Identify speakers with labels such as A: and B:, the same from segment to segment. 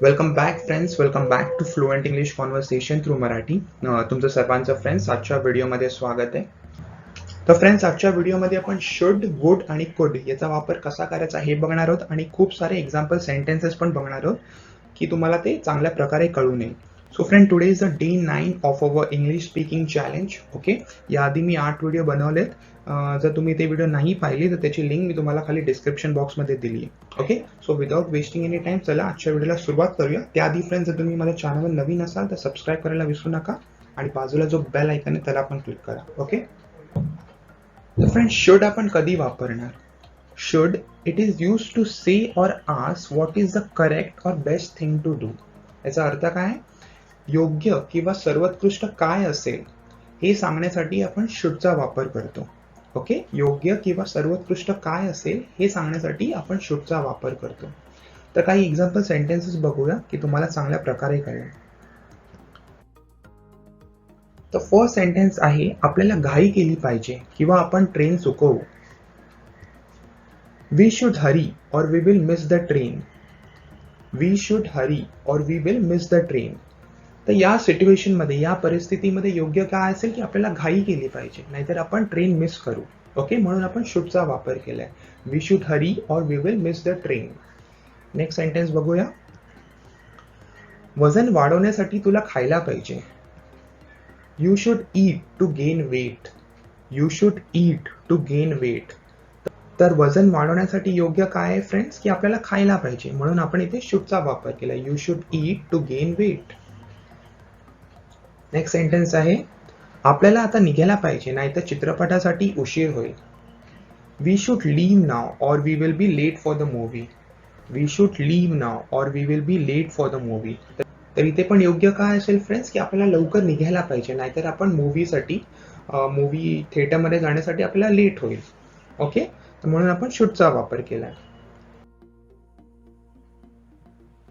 A: Welcome back friends, welcome back to fluent English conversation through Marathi. तुमचं सर्वांचं friends आजच्या व्हिडिओमध्ये स्वागत आहे. तर फ्रेंड्स, आजच्या व्हिडिओमध्ये आपण शुड, वुड आणि कुड याचा वापर कसा करायचा हे बघणार आहोत आणि खूप सारे एक्झाम्पल सेंटेन्सेस पण बघणार आहोत की तुम्हाला ते चांगल्या प्रकारे कळू नये. So friend, today is the day 9 of our English speaking challenge. Okay, याआधी मी 8 व्हिडिओ बनवलेत. जर तुम्ही ते व्हिडिओ नाही पाहिले तर त्याची लिंक मी तुम्हाला खाली डिस्क्रिप्शन बॉक्समध्ये दिली आहे. Okay, so without wasting any time चला आजच्या व्हिडिओला सुरुवात करूया. त्याआधी फ्रेंड्स, जर तुम्ही माझ्या चॅनलवर नवीन असाल तर सबस्क्राईब करायला विसरू नका आणि बाजूला जो बेल आयकॉन आहे त्याला पण क्लिक करा. ओके, तर फ्रेंड्स, शुड आपण कधी वापरणार? Should, it is use to say or ask what is the correct or best thing to do. याचा अर्थ काय? योग्य किंवा सर्वोत्कृष्ट काय असेल हे सांगण्यासाठी आपण शुडचा वापर करतो. ओके, योग्य किंवा सर्वोत्कृष्ट काय असेल हे सांगण्यासाठी आपण शुडचा वापर करतो. तर काही एक्झाम्पल सेंटेन्सेस बघूया की तुम्हाला चांगल्या प्रकारे कळेल. तर फर्स्ट सेंटेन्स आहे, आपल्याला घाई केली पाहिजे किंवा आपण ट्रेन चुकवू. We should hurry or we will miss the train. We should hurry or we will miss the train. तर या सिच्युएशनमध्ये, या परिस्थितीमध्ये योग्य काय असेल की आपल्याला घाई केली पाहिजे, नाहीतर आपण ट्रेन मिस करू. ओके, म्हणून आपण शुडचा वापर केलाय. We should hurry or we will miss the train. Next sentence बघूया. वजन वाढवण्यासाठी तुला खायला पाहिजे. You should eat to gain weight. You should eat to gain weight. तर वजन वाढवण्यासाठी योग्य काय आहे फ्रेंड्स की आपल्याला खायला पाहिजे, म्हणून आपण इथे शुडचा वापर केला. You should eat to gain weight. Next sentence आहे, आपल्याला आता निघायला पाहिजे, नाहीतर चित्रपटासाठी उशीर होईल. We should leave now or we will be late for the movie. We should leave now or we will be late for the movie. तर इथे पण योग्य काय असेल फ्रेंड्स की आपल्याला लवकर निघायला पाहिजे, नाहीतर आपण मूवी थिएटरमध्ये जाण्यासाठी आपल्याला लेट होईल. ओके, तर म्हणून आपण शुडचा वापर केलाय.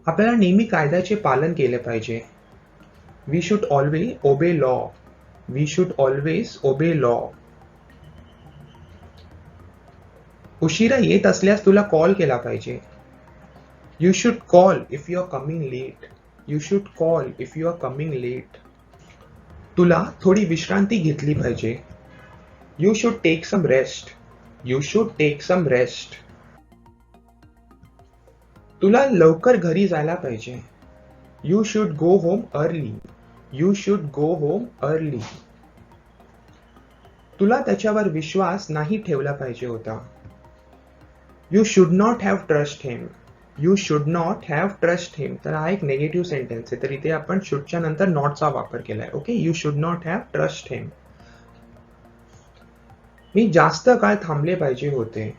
A: आपल्याला नेहमी कायद्याचे पालन केले पाहिजे. We should always obey law. We should always obey law. उशिरा येत असल्यास तुला कॉल केला पाहिजे. You should call if you are coming late. You should call if you are coming late. तुला थोडी विश्रांती घेतली पाहिजे. You should take some rest. You should take some rest. तुला लवकर घरी जायला पाहिजे. You should go home early. You should go home early. तुला त्याच्यावर विश्वास नाही ठेवला पाहिजे होता. You should not have trust him. You should not have trust him. तर हा एक नेगेटिव्ह सेंटेन्स आहे, तर इथे आपण शूडच्या नंतर नॉटचा वापर केलाय. Okay, you should not have trust him. मी जास्त काळ थांबले पाहिजे होते.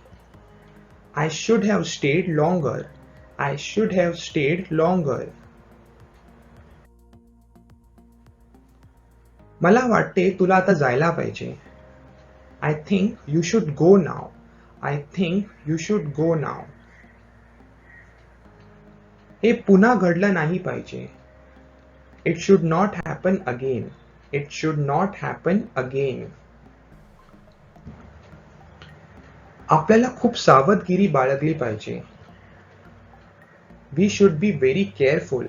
A: I should have stayed longer. I should have stayed longer. मला वाटते तुला आता जायला पाहिजे. I think you should go now. I think you should go now. हे पुन्हा घडलं नाही पाहिजे. It should not happen again. It should not happen again. आपल्याला खूप सावधगिरी बाळगली पाहिजे. We should be very careful.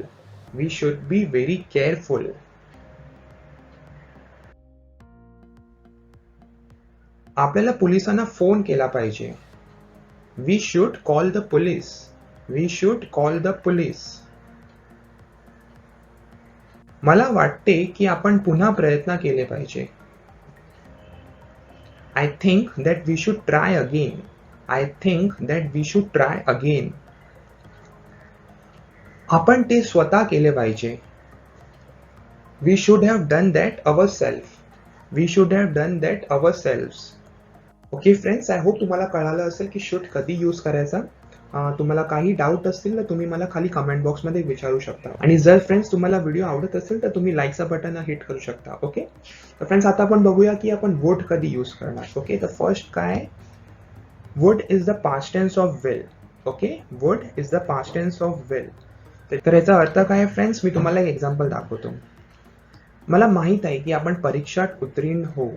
A: We should be very careful. आपल्याला पोलिसांना फोन केला पाहिजे. We should call the police. We should call the police. मला वाटते की आपण पुन्हा प्रयत्न केले पाहिजे. I think that we should try again. I think that we should try again. आपण ते स्वतः केले पाहिजे. We should have done that ourselves. We should have done that ourselves. Okay friends, I hope तुम्हाला कळालं असेल की शुड कधी यूज करायचा. तुम्हाला काही डाऊट असतील तर तुम्ही मला खाली कमेंट बॉक्समध्ये विचारू शकता. आणि जर फ्रेंड्स तुम्हाला व्हिडिओ आवडत असेल तर तुम्ही लाईकचा बटन हिट करू शकता. ओके, तर फ्रेंड्स आता आपण बघूया की आपण वुड कधी यूज करणार. ओके, तर फर्स्ट काय, would is the past tense of will. Okay, would is the past tense of will. तर याचा अर्थ काय फ्रेंड्स, मी तुम्हाला एक एक्झाम्पल दाखवतो. मला माहित आहे की आपण परीक्षात उत्तीर्ण होऊ.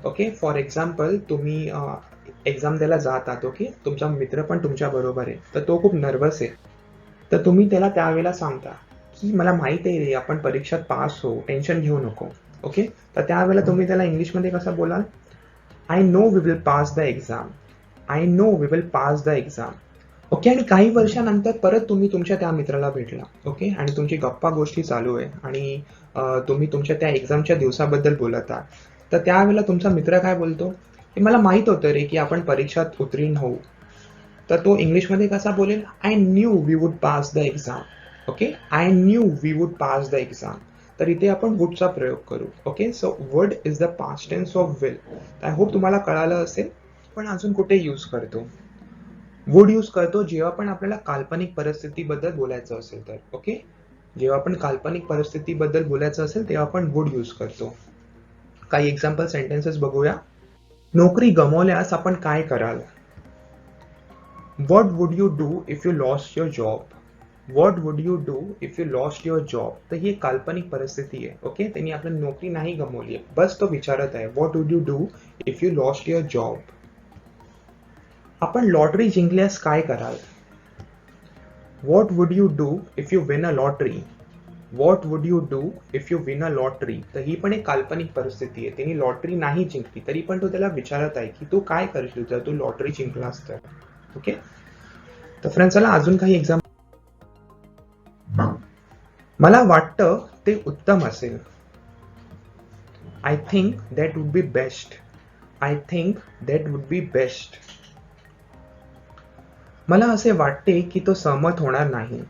A: ओके, फॉर एक्झाम्पल तुम्ही एक्झाम द्यायला जात आहात. ओके, तुमचा मित्र पण तुमच्या बरोबर आहे, तर तो खूप नर्वस आहे. तर तुम्ही त्याला त्यावेळेला सांगता की मला माहित आहे रे, आपण परीक्षात पास हो, टेन्शन घेऊ नको. ओके, तर त्यावेळेला तुम्ही त्याला इंग्लिशमध्ये कसं बोलाल? I know we will pass the exam. I know we will pass the exam. Okay, आणि काही वर्षानंतर परत तुम्ही तुमच्या त्या मित्राला भेटला. ओके, आणि तुमची गप्पा गोष्टी चालू आहे आणि तुम्ही तुमच्या त्या एक्झामच्या दिवसाबद्दल बोलत आहात. तर त्यावेळेला तुमचा मित्र काय बोलतो, की मला माहित होतं रे की आपण परीक्षात उत्तीर्ण होऊ. तर तो इंग्लिशमध्ये कसा बोलेल? I knew we would pass the exam. Okay, I knew we would pass the exam. तर इथे आपण वुडचा प्रयोग करू. Okay, so would is the past tense of will. I hope तुम्हाला कळालं असेल. पण अजून कुठे यूज करतो? वुड यूज करतो जेव्हा पण आपल्याला काल्पनिक परिस्थितीबद्दल बोलायचं असेल तर. ओके, जेव्हा आपण काल्पनिक परिस्थितीबद्दल बोलायचं असेल तेव्हा आपण वुड यूज करतो. काही एक्झाम्पल सेंटेन्सेस बघूया. नोकरी गमावल्यास आपण काय कराल? What would you do if you lost your job? What would you do if you lost your job? तर ही एक काल्पनिक परिस्थिती आहे. ओके, त्यांनी आपली नोकरी नाही गमावली आहे, बस तो विचारत आहे what would you do if you lost your job? आपण लॉटरी जिंकल्यास काय कराल? What would you do if you win a lottery? What would you do if you win a lottery? तर ही पण एक काल्पनिक परिस्थिती आहे. त्यांनी लॉटरी नाही जिंकली तरी पण तो त्याला विचारत आहे की तू काय करशील जर तू लॉटरी जिंकलास तर. ओके, तर फ्रेंड्स चला अजून काही एक्झाम्पल. मला वाटतं ते उत्तम असेल. I think that would be best. I think that would be best. मला असे वाटते की तो सहमत होणार नाही.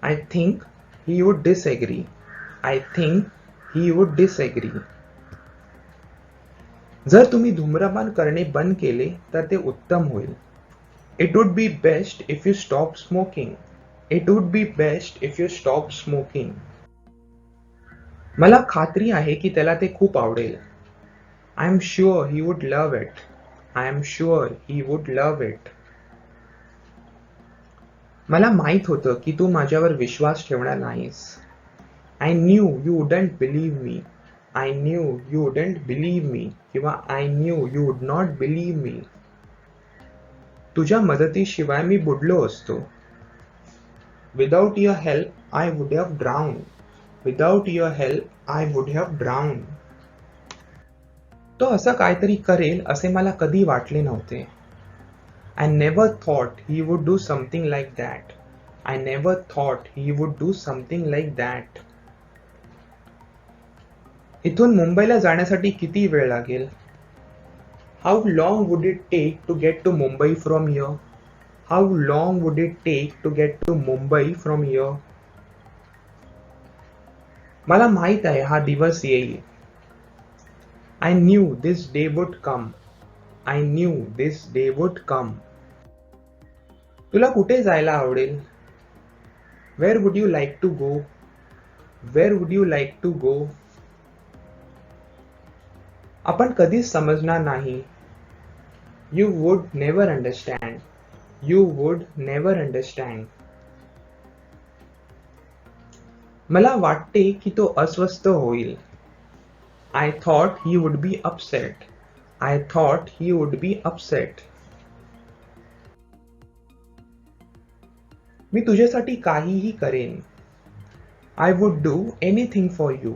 A: I think he would disagree. I think he would disagree. जर तुम्ही धूम्रपान करणे बंद केले तर ते उत्तम होईल. It would be best if you stop smoking. It would be best if you stop smoking. मला खात्री आहे की त्याला ते खूप आवडेल. I am sure he would love it. I am sure he would love it. मला माहित होतं की तू माझ्यावर विश्वास ठेवणार नाहीस. I knew you wouldn't believe me. I knew you wouldn't believe me किंवा I knew you would not believe मी. तुझ्या मदतीशिवाय मी बुडलो असतो. Without your help I would have drowned. Without your help I would have drowned. तो असं काहीतरी करेल असे मला कधी वाटले नव्हते. I never thought he would do something like that. I never thought he would do something like that. इथून मुंबईला जाण्यासाठी किती वेळ लागेल? How long would it take to get to Mumbai from here? How long would it take to get to Mumbai from here? मला माहित आहे हा दिवस येईल. I knew this day would come. I knew this day would come. तुला कुठे जायला आवडेल? Where would you like to go? Where would you like to go? आपण कधीच समजणार नाही. You would never understand. You would never understand. मला वाटते की तो अस्वस्थ होईल. I thought he would be upset. I thought he would be upset. मी तुझ्यासाठी काहीही करेन. I would do anything for you.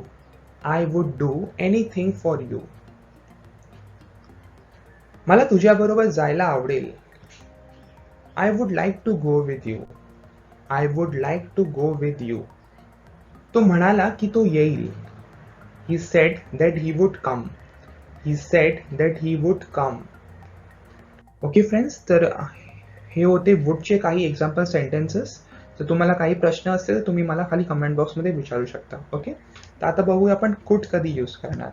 A: I would do anything for you. मला तुझ्याबरोबर जायला आवडेल. I would like to go with you. I would like to go with you. तो म्हणाला की तो येईल. He said that he would come. He said that he would come. Okay friends, तर हे होते वुडचे काही एक्झाम्पल सेंटेन्सेस. तर तुम्हाला काही प्रश्न असतील तर तुम्ही मला खाली कमेंट बॉक्समध्ये विचारू शकता. ओके, तर आता बघूया आपण कुड कधी यूज करणार.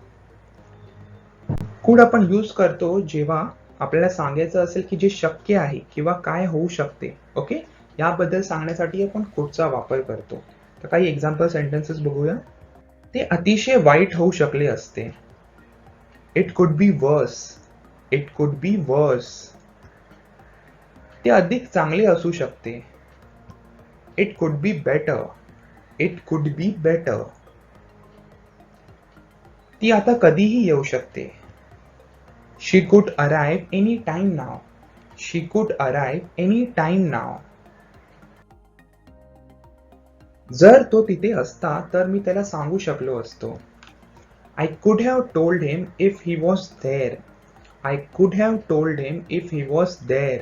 A: कुड आपण यूज करतो जेव्हा आपल्याला सांगायचं असेल की जे शक्य आहे किंवा काय होऊ शकते. ओके, याबद्दल सांगण्यासाठी आपण कुडचा वापर करतो. तर काही एक्झाम्पल सेंटेन्सेस बघूया. ते अतिशय वाईट होऊ शकले असते. इट कुड बी वर्स. इट कुड बी वर्स. ते अधिक चांगले असू शकते. It could be better. It could be better. ती आता कधीही येऊ शकते. शी कुड अराइव एनी टाइम नाव. शी कुड अराइव एनी टाइम नाव. जर तो तिथे असता तर मी त्याला सांगू शकलो असतो. I could have told him if he was there. I could have told him if he was there.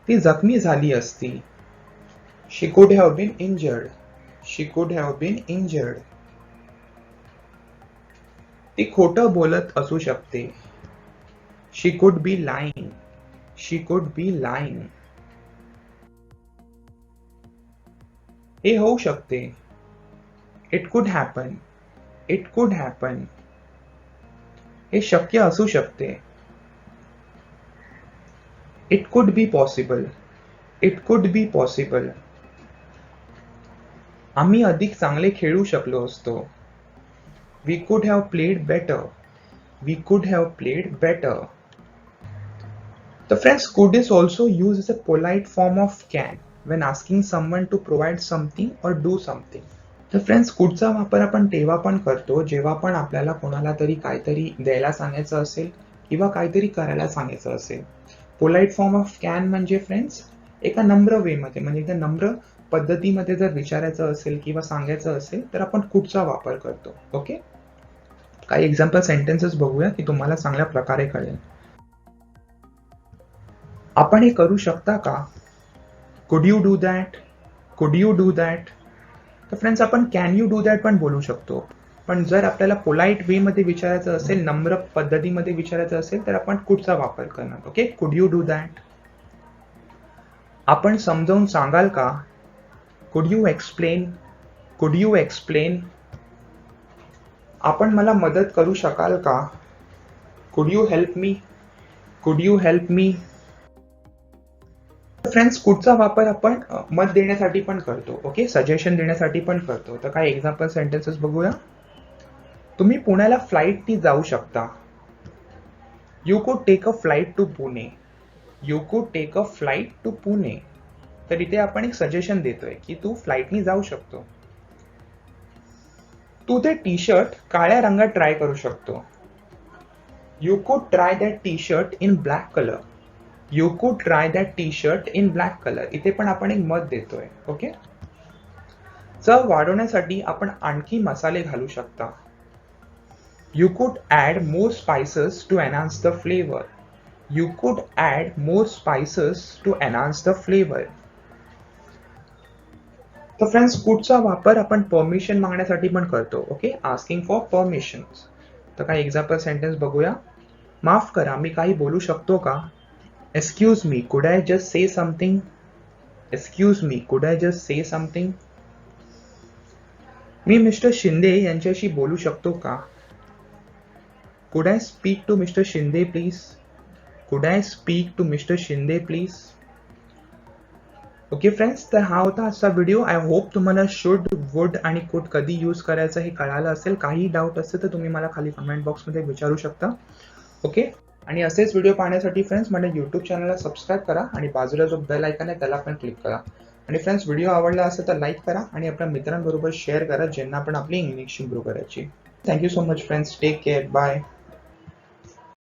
A: ती जखमी झाली असती. She could have been injured. She could have been injured. ती खोटं बोलत असू शकते. She could be lying. She could be lying. हे होऊ शकते. It could happen. It could happen. हे शक्य असू शकते. It could be possible. It could be possible. आम्ही अधिक चांगले खेळू शकलो असतो. We could have played better. We could have played better. The friends could is also used as a polite form of can when asking someone to provide something or do something. तर friends कुडचा वापर आपण तेव्हा पण करतो जेव्हा पण आपल्याला कोणाला तरी काहीतरी द्यायला सांगायचं असेल किंवा काहीतरी करायला सांगायचं असेल. पोलाइट फॉर्म ऑफ कॅन म्हणजे फ्रेंड्स एका नम्र वेमध्ये म्हणजे एकदा नम्र पद्धतीमध्ये जर विचारायचं असेल किंवा सांगायचं असेल तर आपण कुडचा वापर करतो. ओके, काही एक्झाम्पल सेंटेन्सेस बघूया की तुम्हाला चांगल्या प्रकारे कळेल. आपण हे करू शकता का? कुड यू डू दॅट? कुड यू डू दॅट? तर फ्रेंड्स आपण कॅन यू डू दॅट पण बोलू शकतो, पण जर आपल्याला पोलाइट वे मध्ये विचारायचं असेल, नम्र पद्धतीमध्ये विचारायचं असेल तर आपण कुडचा वापर करणार. ओके, कुड यू डू दॅट? आपण समजावून सांगाल का? कुड यू एक्सप्लेन? कुड यू एक्सप्लेन? आपण मला मदत करू शकाल का? कुड यू हेल्प मी? कुड यू हेल्प मी? फ्रेंड्स कुडचा वापर आपण मत देण्यासाठी पण करतो. ओके, सजेशन देण्यासाठी पण करतो. तर काही एक्झाम्पल सेंटेन्सेस बघूया. तुम्ही पुण्याला फ्लाईटनी जाऊ शकता. You could take a flight to Pune. You could take a flight to Pune. तर इथे आपण एक सजेशन देतोय की तू फ्लाईटनी जाऊ शकतो. तू ते टी शर्ट काळ्या रंगात ट्राय करू शकतो. You could try that T shirt in black colour. You could try that T shirt in black colour. इथे पण आपण एक मत देतोय. ओके, चव वाढवण्यासाठी आपण आणखी मसाले घालू शकता. You could add more spices to enhance the flavour. You could add more spices to enhance the flavour. तर फ्रेंड्स कुडचा वापर आपण परमिशन मागण्यासाठी पण करतो. Okay, asking for permission. तर काही एक्झाम्पल सेंटेन्स बघूया. माफ करा, मी काही बोलू शकतो का? Excuse me, could I just say something? Excuse me, could I just say something? Me mister Shinde यांच्याशी बोलू शकतो का? Could I speak to Mr. Shinde please? Could I speak to Mr. Shinde please? Okay friends, तर हा होता आजचा व्हिडिओ. आय होप तुम्हाला should, would आणि कुड कधी यूज करायचं हे कळालं असेल. काही डाऊट असेल तर तुम्ही मला खाली कमेंट बॉक्समध्ये विचारू शकता. ओके, आणि असेच व्हिडिओ पाहण्यासाठी फ्रेंड्स माझ्या यूट्यूब चॅनलला सबस्क्राईब करा आणि बाजूला जो बेल आयकॉन आहे त्याला पण क्लिक करा. आणि फ्रेंड्स व्हिडिओ आवडला असेल तर लाईक करा आणि आपल्या मित्रांबरोबर शेअर करा ज्यांना पण आपली इंग्लिश इम्प्रूव्ह करायची. Thank you so much friends. Take care. Bye.